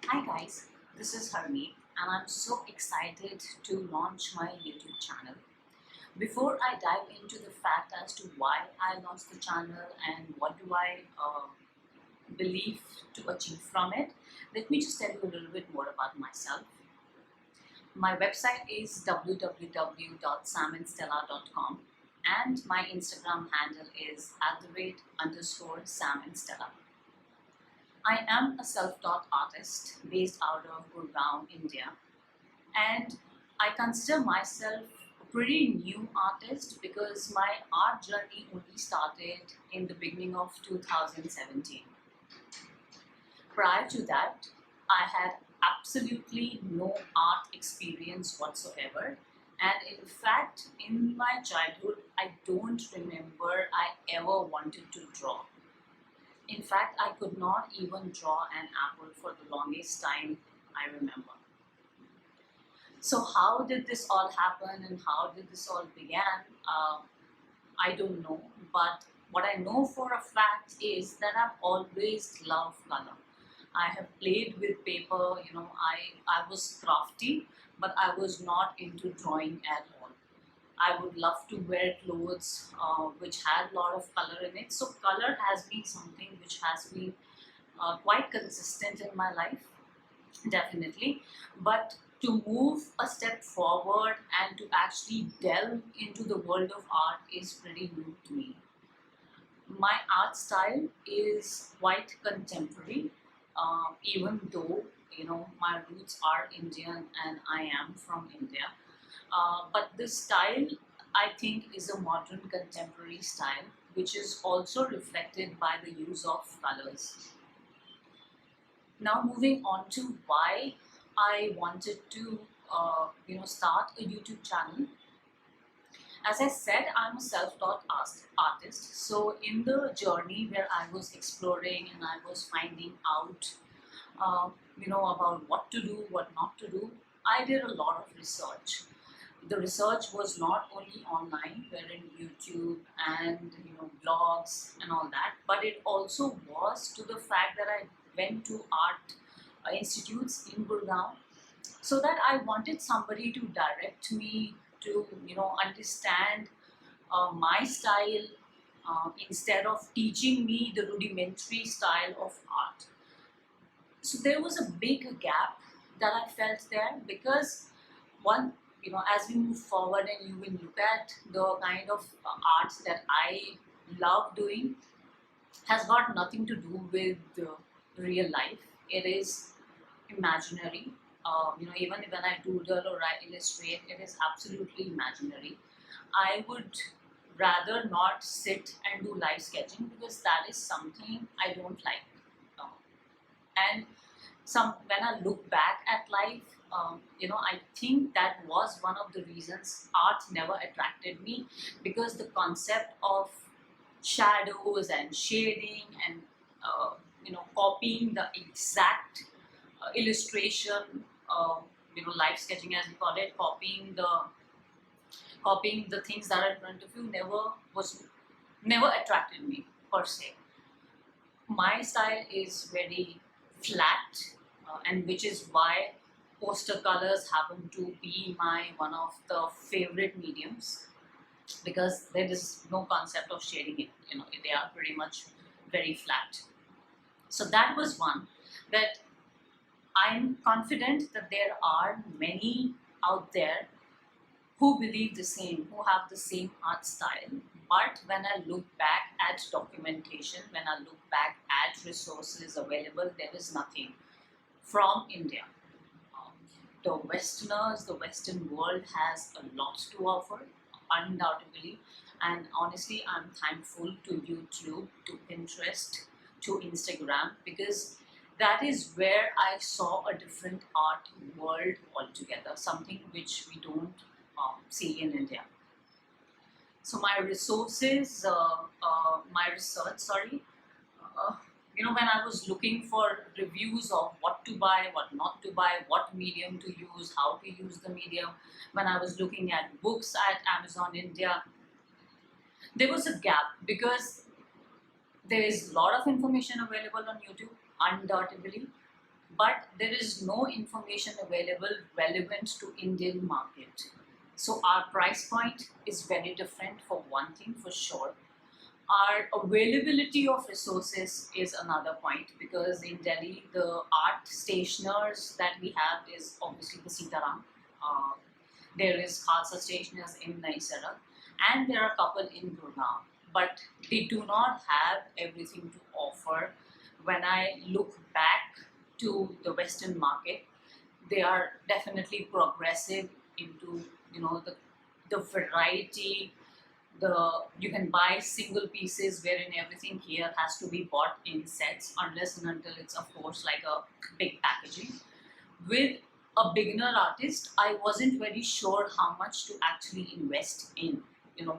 Hi guys, this is Harmeet and I'm so excited to launch my YouTube channel. Before I dive into the fact as to why I launched the channel and what do I believe to achieve from it, let me just tell you a little bit more about myself. My website is www.samandstella.com and my Instagram handle is @_SamandStella. I am a self-taught artist based out of Gurgaon, India, and I consider myself a pretty new artist because my art journey only started in the beginning of 2017. Prior to that, I had absolutely no art experience whatsoever, and in fact, in my childhood, I don't remember I ever wanted to draw. In fact, I could not even draw an apple for the longest time I remember. So how did this all happen and how did this all began? I don't know, but what I know for a fact is that I've always loved color. I have played with paper, I was crafty, but I was not into drawing at all. I would love to wear clothes which had a lot of color in it. So color has been something which has been quite consistent in my life, definitely. But to move a step forward and to actually delve into the world of art is pretty new to me. My art style is quite contemporary, even though my roots are Indian and I am from India. But this style, I think, is a modern contemporary style, which is also reflected by the use of colors. Now, moving on to why I wanted to, start a YouTube channel. As I said, I'm a self-taught artist. So in the journey where I was exploring and I was finding out, about what to do, what not to do, I did a lot of research. The research was not only online, wherein YouTube and blogs and all that, but it also was to the fact that I went to art institutes in Gurgaon, so that I wanted somebody to direct me to understand my style, instead of teaching me the rudimentary style of art. So there was a big gap that I felt there, because one, as we move forward and you will look at the kind of art that I love doing, has got nothing to do with real life. It is imaginary. Even when I doodle or I illustrate, it is absolutely imaginary. I would rather not sit and do live sketching because that is something I don't like. Uh, and when I look back at life, I think that was one of the reasons art never attracted me, because the concept of shadows and shading and copying the exact illustration, live sketching as we call it, copying the things that are in front of you never attracted me per se. My style is very flat, and which is why poster colors happen to be my one of the favorite mediums, because there is no concept of shading it. They are pretty much very flat. So that was one that I'm confident that there are many out there who believe the same, who have the same art style. But when I look back at documentation, when I look back at resources available, there is nothing from India. Um, the Westerners, the Western world has a lot to offer, undoubtedly. And honestly, I'm thankful to YouTube, to Pinterest, to Instagram, because that is where I saw a different art world altogether, something which we don't see in India. So my resources, my research, sorry, when I was looking for reviews of what to buy, what not to buy, what medium to use, how to use the medium, when I was looking at books at Amazon India, there was a gap, because there is a lot of information available on YouTube, undoubtedly, but there is no information available relevant to Indian market. So our price point is very different, for one thing for sure. Our availability of resources is another point, because in Delhi the art stationers that we have is obviously the Sitaram. Uh, there is Khalsa stationers in Naisara, and there are a couple in Gurgaon, but they do not have everything to offer. When I look back to the Western market, they are definitely progressive into, the variety. You can buy single pieces, wherein everything here has to be bought in sets, unless and until it's of course like a big packaging. With a beginner artist, I wasn't very sure how much to actually invest in,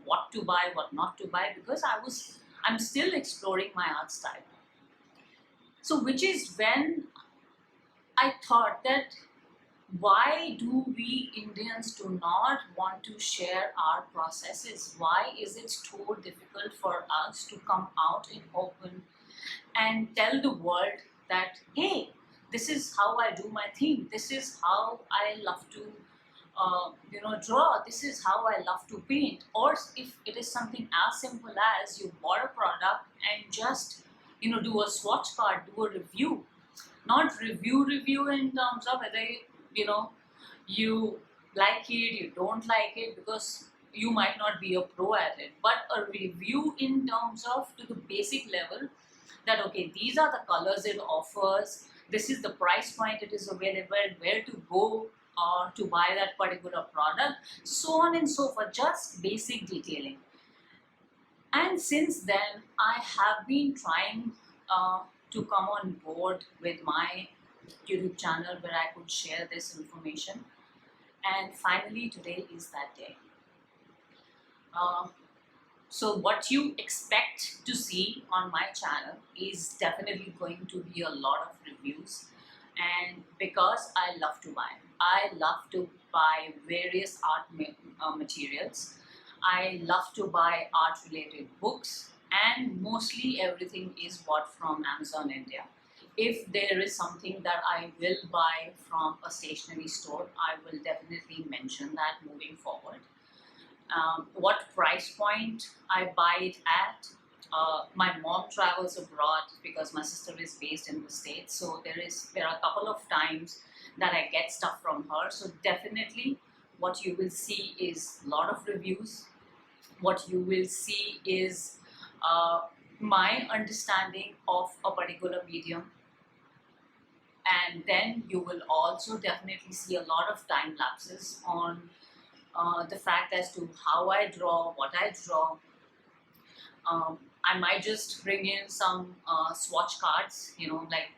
what to buy, what not to buy, because I'm still exploring my art style. So which is when I thought that, why do we Indians do not want to share our processes? Why is it so difficult for us to come out in open and tell the world that, hey, this is how I do my thing. This is how I love to, draw. This is how I love to paint. Or if it is something as simple as you bought a product and just, do a swatch card, do a review. Not review in terms of whether, you know, you like it, you don't like it, because you might not be a pro at it, but a review in terms of to the basic level, that okay, these are the colors it offers, this is the price point it is available, where to go to buy that particular product, so on and so forth, just basic detailing. And since then I have been trying to come on board with my YouTube channel where I could share this information, and finally today is that day. uh, So what you expect to see on my channel is definitely going to be a lot of reviews. And because I love to buy various art materials. I love to buy art related books, and mostly everything is bought from Amazon India. If there is something that I will buy from a stationery store, I will definitely mention that moving forward. What price point I buy it at. My mom travels abroad because my sister is based in the States, so there are a couple of times that I get stuff from her. So definitely, what you will see is a lot of reviews. What you will see is my understanding of a particular medium, and then you will also definitely see a lot of time lapses on the fact as to how I draw, what I draw. I might just bring in some swatch cards, like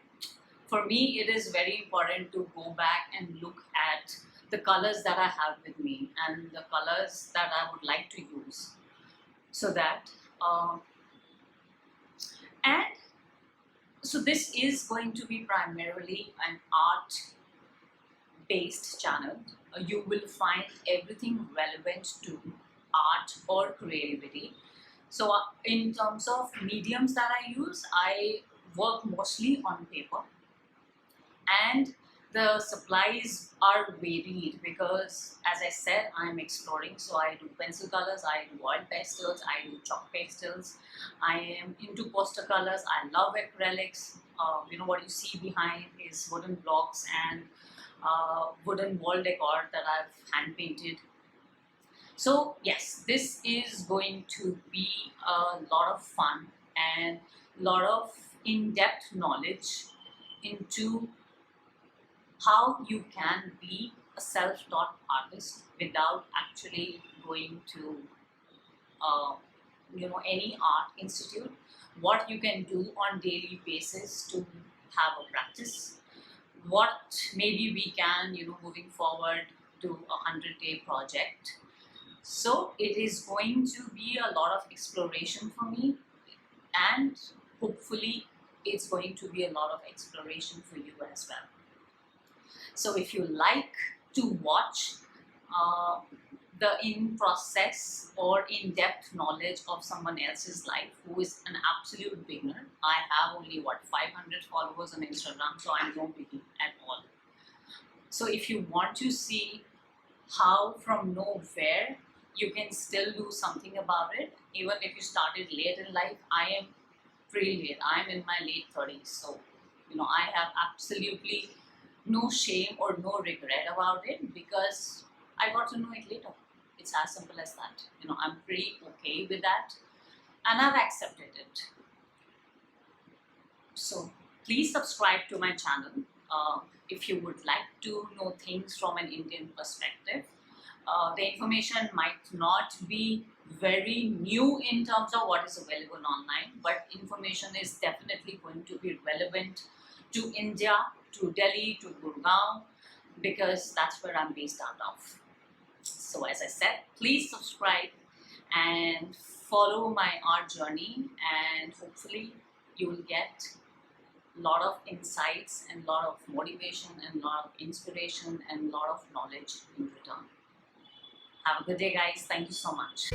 for me, it is very important to go back and look at the colors that I have with me and the colors that I would like to use, so that, and so this is going to be primarily an art based channel. You will find everything relevant to art or creativity. So, in terms of mediums that I use, I work mostly on paper, and the supplies are varied because, as I said, I'm exploring. So, I do pencil colors, I do oil pastels, I do chalk pastels, I am into poster colors, I love acrylics. What you see behind is wooden blocks and wooden wall decor that I've hand painted. So yes, this is going to be a lot of fun and a lot of in-depth knowledge into how you can be a self-taught artist without actually going to any art institute. What you can do on daily basis to have a practice, what maybe we can, moving forward, do a 100-day project. So it is going to be a lot of exploration for me, and hopefully it's going to be a lot of exploration for you as well. So if you like to watch uh, the in process or in depth knowledge of someone else's life who is an absolute beginner, I have only 500 followers on Instagram, so I'm no biggie. So if you want to see how from nowhere you can still do something about it, even if you started late in life, I am pretty late. I'm in my late 30s, so I have absolutely no shame or no regret about it because I got to know it later. It's as simple as that. I'm pretty okay with that, and I've accepted it. So please subscribe to my channel if you would like to know things from an Indian perspective. The information might not be very new in terms of what is available online, but information is definitely going to be relevant to India, to Delhi, to Gurgaon, because that's where I'm based out of. So as I said, please subscribe and follow my art journey, and hopefully you will get a lot of insights and a lot of motivation and a lot of inspiration and a lot of knowledge in return. Have a good day, guys. Thank you so much.